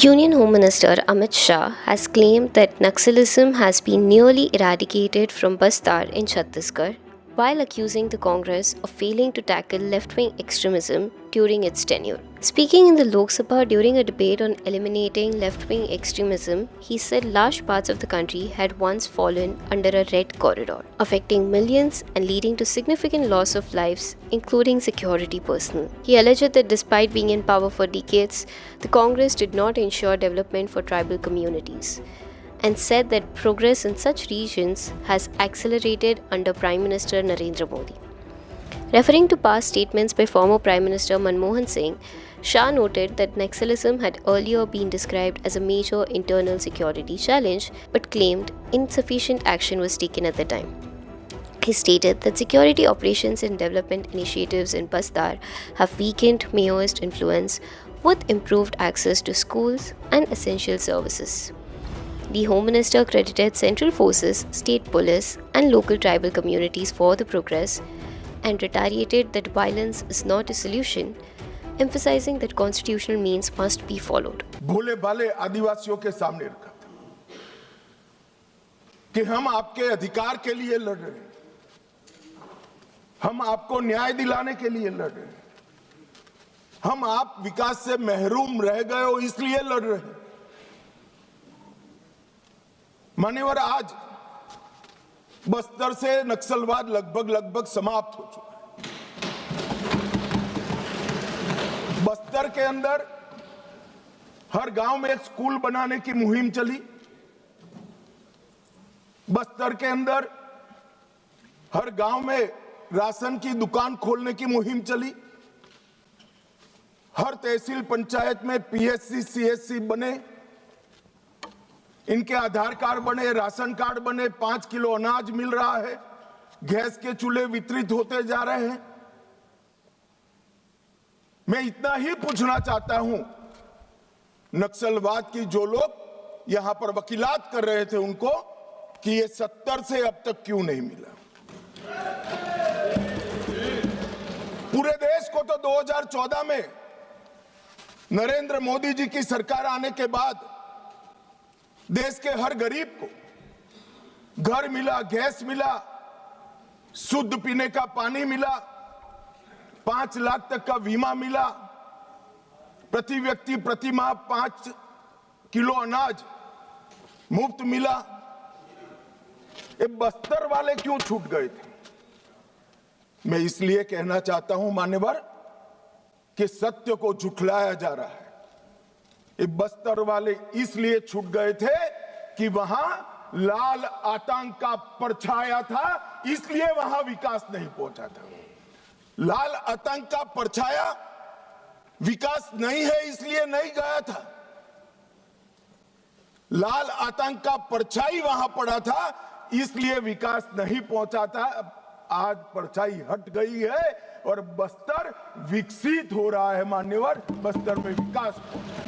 Union Home Minister Amit Shah has claimed that Naxalism has been nearly eradicated from Bastar in Chhattisgarh, while accusing the Congress of failing to tackle left-wing extremism during its tenure. Speaking in the Lok Sabha during a debate on eliminating left-wing extremism, he said large parts of the country had once fallen under a red corridor, affecting millions and leading to significant loss of lives, including security personnel. He alleged that despite being in power for decades, the Congress did not ensure development for tribal communities, and said that progress in such regions has accelerated under Prime Minister Narendra Modi. Referring to past statements by former Prime Minister Manmohan Singh, Shah noted that Naxalism had earlier been described as a major internal security challenge, but claimed insufficient action was taken at the time. He stated that security operations and development initiatives in Bastar have weakened Maoist influence with improved access to schools and essential services. The Home Minister credited central forces, state police, and local tribal communities for the progress and reiterated that violence is not a solution, emphasizing that constitutional means must be followed. भोले भाले आदिवासियों के सामने रखा था कि हम आपके अधिकार के लिए लड़ रहे हैं, हम आपको न्याय दिलाने के लिए लड़ रहे हैं, हम आप विकास से महरूम रह गए हो इसलिए लड़ रहे हैं। मान्यवर, आज बस्तर से नक्सलवाद लगभग समाप्त हो चुका है। बस्तर के अंदर हर गांव में एक स्कूल बनाने की मुहिम चली। बस्तर के अंदर हर गांव में राशन की दुकान खोलने की मुहिम चली। हर तहसील पंचायत में पीएचसी सीएचसी बने, इनके आधार कार्ड बने, राशन कार्ड बने, 5 किलो अनाज मिल रहा है, गैस के चूल्हे वितरित होते जा रहे हैं। मैं इतना ही पूछना चाहता हूं, नक्सलवाद की जो लोग यहां पर वकीलात कर रहे थे उनको, कि ये 70 से अब तक क्यों नहीं मिला। पूरे देश को तो 2014 में नरेंद्र मोदी जी की सरकार आने के बाद देश के हर गरीब को घर मिला, गैस मिला, शुद्ध पीने का पानी मिला, 5 लाख तक का बीमा मिला, प्रति व्यक्ति प्रति माह 5 किलो अनाज मुफ्त मिला। ये बस्तर वाले क्यों छूट गए थे? मैं इसलिए कहना चाहता हूं मान्यवर कि सत्य को झुठलाया जा रहा है। ये बस्तर वाले इसलिए छूट गए थे कि वहां लाल आतंक का परछाया था, इसलिए वहां विकास नहीं पहुंचा था। लाल आतंक का परछाया विकास नहीं है इसलिए नहीं गया था। लाल आतंक का परछाई वहां पड़ा था इसलिए विकास नहीं पहुंचा था। आज परछाई हट गई है और बस्तर विकसित हो रहा है मान्यवर, बस्तर में विकास हो रहा है।